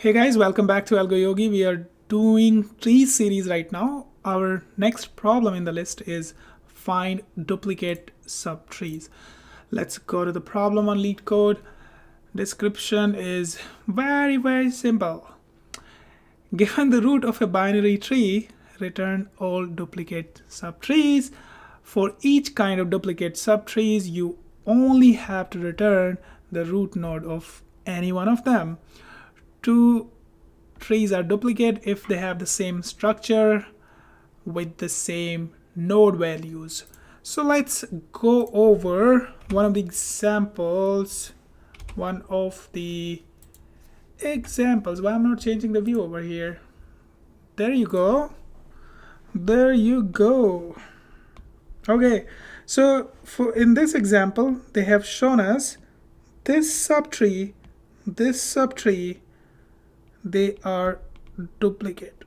Hey guys, welcome back to AlgoYogi. We are doing trees series right now. Our next problem in the list is find duplicate subtrees. Let's go to the problem on LeetCode. Description is very simple. Given the root of a binary tree, return all duplicate subtrees. For each kind of duplicate subtrees, you only have to return the root node of any one of them. Two trees are duplicate if they have the same structure with the same node values. So let's go over one of the examples. Why I'm not changing the view over here? There you go. Okay, so in this example, they have shown us this subtree, they are duplicate.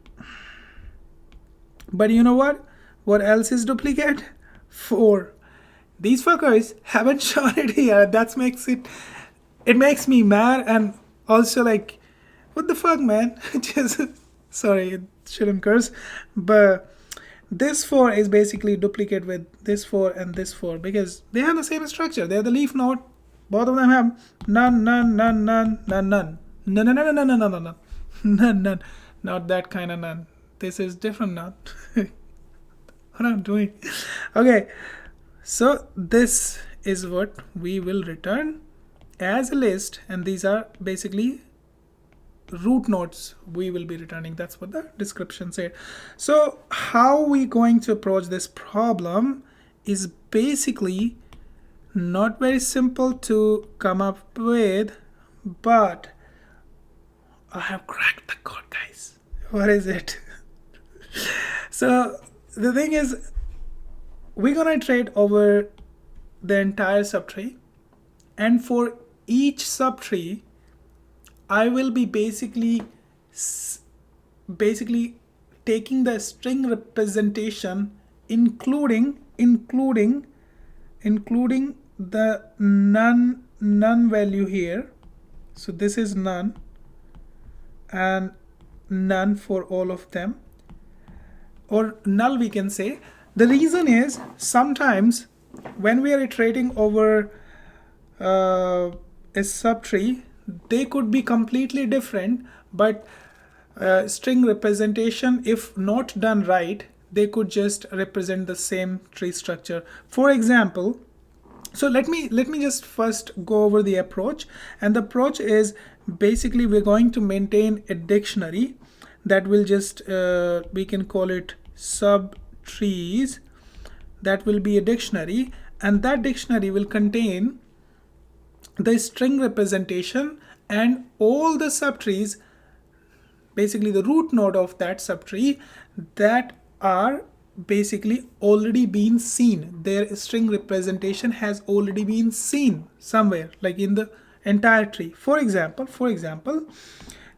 But you know what? What else is duplicate? 4. These fuckers haven't shown it here. That makes it makes me mad, and also like, what the fuck, man? Just sorry, it shouldn't curse, but this 4 is basically duplicate with this 4 and this 4 because they have the same structure. They're the leaf node. Both of them have none. None. Not that kind of none. This is different none. What I'm doing. Okay, so this is what we will return as a list, and these are basically root nodes we will be returning. That's what the description said. So how we going to approach this problem is basically not very simple to come up with, but I have cracked the code, guys. What is it? So the thing is, we're gonna iterate over the entire subtree, and for each subtree I will be basically taking the string representation, including the none value here. So this is none and none for all of them, or null we can say. The reason is sometimes when we are iterating over a subtree, they could be completely different, but string representation, if not done right, they could just represent the same tree structure. For example, so let me just first go over the approach. And the approach is basically we're going to maintain a dictionary that will just we can call it subtrees. That will be a dictionary, and that dictionary will contain the string representation and all the subtrees, basically the root node of that subtree, that are basically already been seen. Their string representation has already been seen somewhere, like in the entire tree. For example,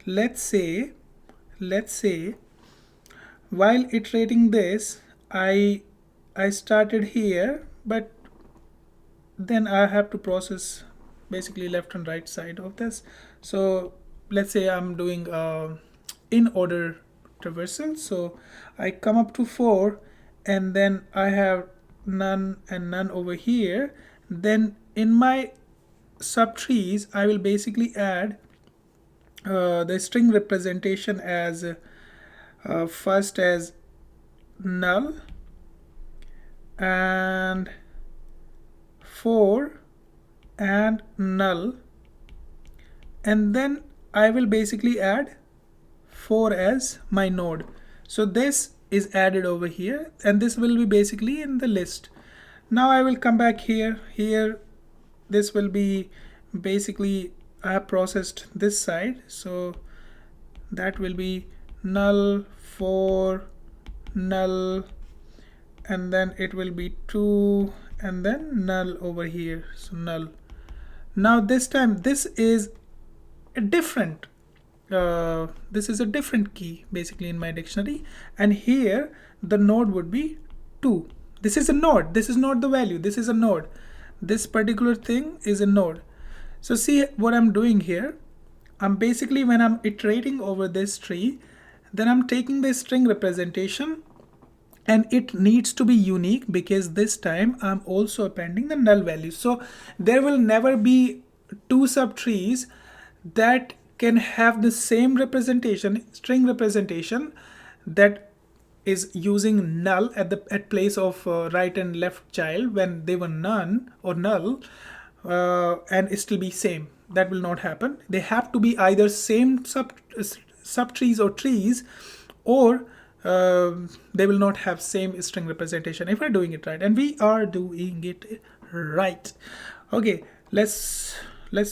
let's say while iterating this, I started here, but then I have to process basically left and right side of this. So let's say I'm doing in order traversal. So I come up to 4, and then I have none and none over here. Then in my subtrees, I will basically add the string representation as first as null and 4 and null, and then I will basically add 4 as my node. So this is added over here, and this will be basically in the list. Now I will come back here. This will be basically, I have processed this side, so that will be null 4 null, and then it will be 2 and then null over here. So null. Now this time this is a different key basically in my dictionary, and here the node would be 2. This is a node. This is not the value. This is a node. This particular thing is a node. So see what I'm doing here. I'm basically, when I'm iterating over this tree, then I'm taking the string representation, and it needs to be unique because this time I'm also appending the null value. So there will never be two subtrees that can have the same representation, string representation, that is using null at place of right and left child when they were none or null, and it still be same. That will not happen. They have to be either same subtrees or trees, or they will not have same string representation if we're doing it right, and we are doing it right. Okay, let's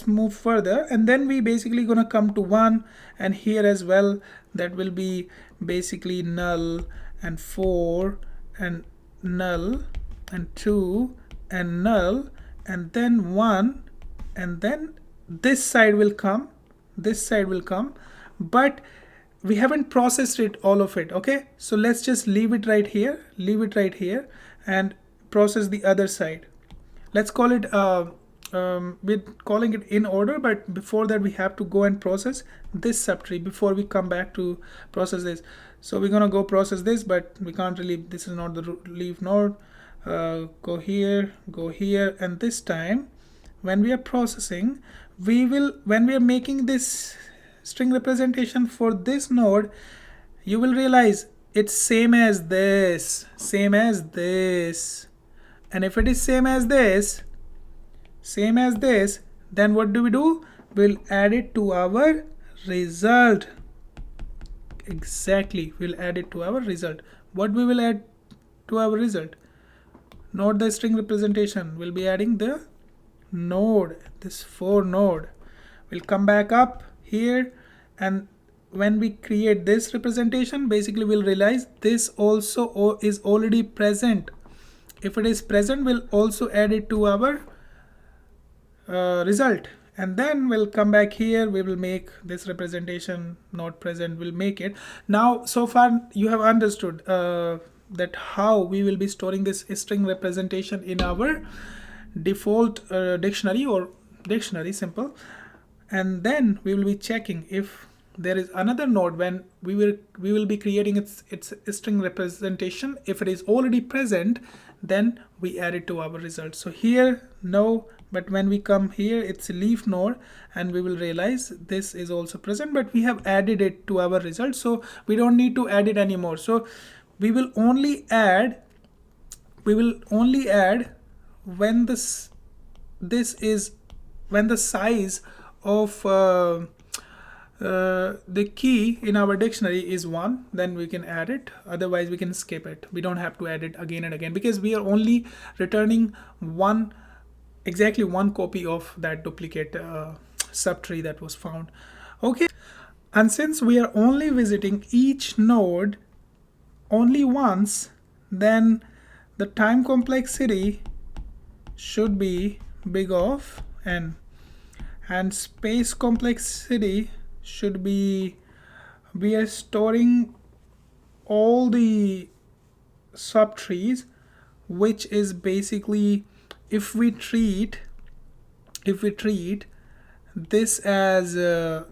move further, and then we basically gonna come to 1, and here as well that will be basically null, and 4, and null, and 2, and null, and then 1, and then this side will come, this side will come, but we haven't processed it, all of it. Okay, so let's just leave it right here, and process the other side. Let's call it we're calling it in order, but before that we have to go and process this subtree before we come back to process this. So we're gonna go process this, but we can't really, this is not the leaf node. Go here, and this time when we are processing, we will, when we are making this string representation for this node, you will realize it's same as this, and if it is same as this, then what do? We'll add it to our result. Exactly, we'll add it to our result. What we will add to our result? Not the string representation, we'll be adding the node, this 4 node. We'll come back up here, and when we create this representation, basically we'll realize this also is already present. If it is present, we'll also add it to our result, and then we'll come back here, we will make this representation not present, we'll make it. Now so far you have understood that how we will be storing this string representation in our default dictionary, or dictionary, simple. And then we will be checking if there is another node when we will be creating its string representation. If it is already present, then we add it to our result. So here no, but when we come here, it's a leaf node, and we will realize this is also present, but we have added it to our result, so we don't need to add it anymore. So we will only add when when the size of the key in our dictionary is 1, then we can add it. Otherwise we can skip it. We don't have to add it again and again, because we are only returning exactly one copy of that duplicate subtree that was found. Okay, and since we are only visiting each node only once, then the time complexity should be big of n, and space complexity should be, we are storing all the subtrees, which is basically, if we treat this as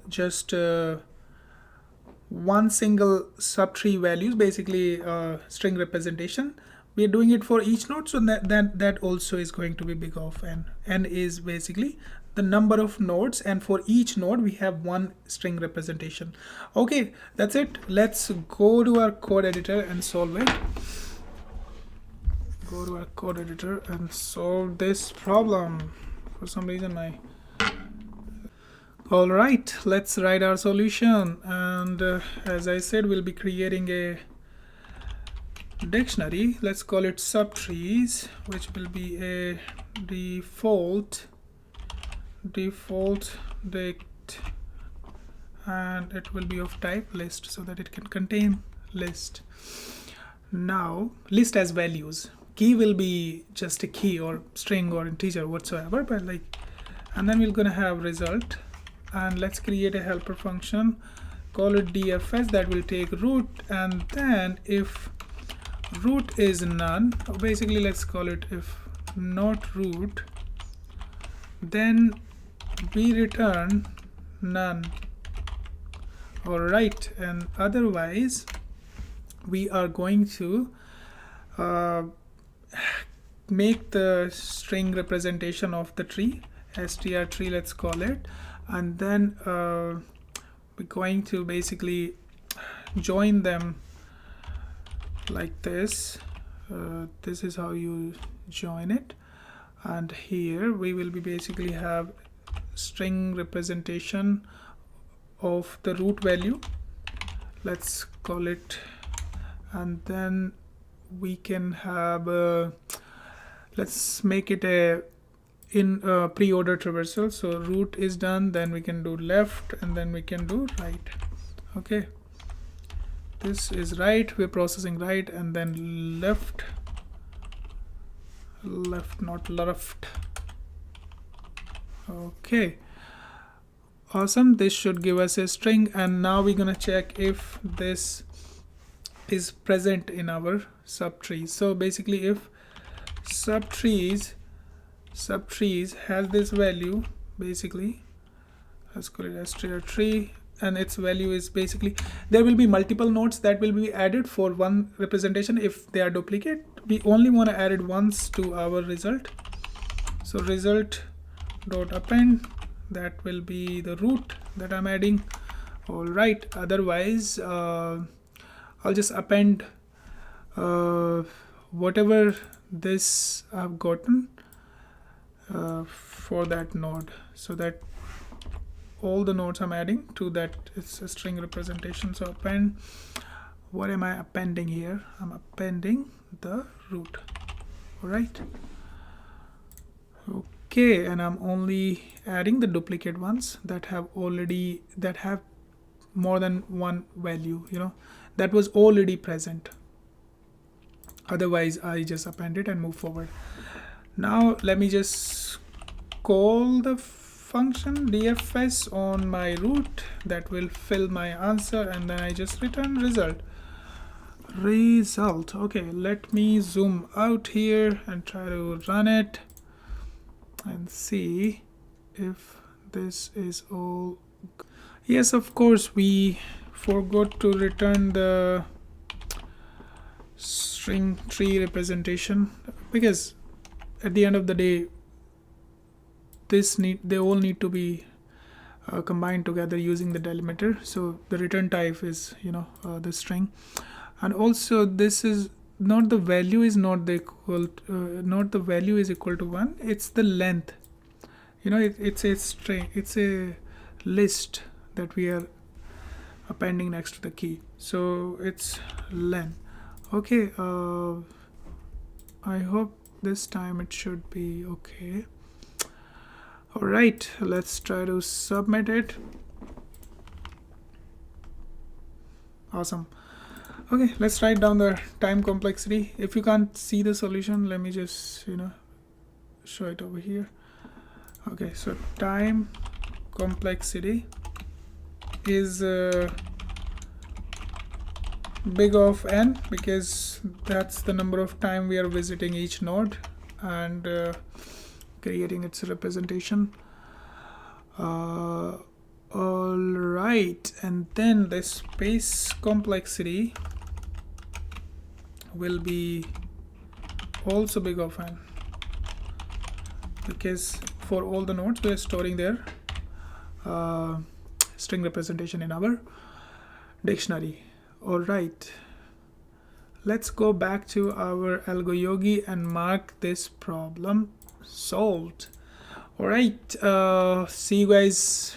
just one single subtree values, basically string representation, we are doing it for each node, so that also is going to be big of n. N is basically the number of nodes, and for each node we have one string representation. Okay, that's it. Let's go to our code editor and solve it. Go to our code editor and solve this problem. For some reason all right, let's write our solution, and as I said, we'll be creating a dictionary. Let's call it subtrees, which will be a default dict, and it will be of type list, so that it can contain list. Now list as values, key will be just a key or string or integer whatsoever, but and then we're gonna have result, and let's create a helper function, call it dfs, that will take root, and then if root is none, basically let's call it if not root, then we return none. All right, and otherwise we are going to make the string representation of the tree, str tree, let's call it, and then we're going to basically join them like this. This is how you join it, and here we will be basically have string representation of the root value, let's call it, and then we can have let's make it a in pre-order traversal. So root is done, then we can do left, and then we can do right. Okay, this is right, we're processing right, and then left, not left. Okay, awesome. This should give us a string, and now we're gonna check if this is present in our subtrees. So basically, if subtrees has this value, basically let's call it str tree, and its value is basically, there will be multiple nodes that will be added for one representation. If they are duplicate, we only want to add it once to our result. So result dot append, that will be the root that I'm adding. All right, otherwise I'll just append whatever this I've gotten for that node, so that all the nodes I'm adding to that, it's a string representation. So append, what am I appending here? I'm appending the root. All right, okay, and I'm only adding the duplicate ones that have more than one value, that was already present. Otherwise I just append it and move forward. Now let me just call the function dfs on my root that will fill my answer, and then I just return result. Okay, let me zoom out here and try to run it and see if this is all. Yes, of course, we forgot to return the string tree representation, because at the end of the day they all need to be combined together using the delimiter. So the return type is the string, and also this is not the value is not the value is equal to 1, it's the length. It's a string, it's a list that we are appending next to the key, so it's len. Okay, I hope this time it should be okay. All right, let's try to submit it. Awesome. Okay, let's write down the time complexity. If you can't see the solution, let me just show it over here. Okay, so time complexity is big of n, because that's the number of time we are visiting each node and creating its representation. All right, and then the space complexity will be also big of n, because for all the nodes we are storing their string representation in our dictionary. All right, let's go back to our AlgoYogi and mark this problem solved. All right, see you guys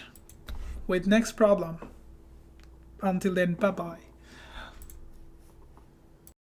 with next problem. Until then, bye bye.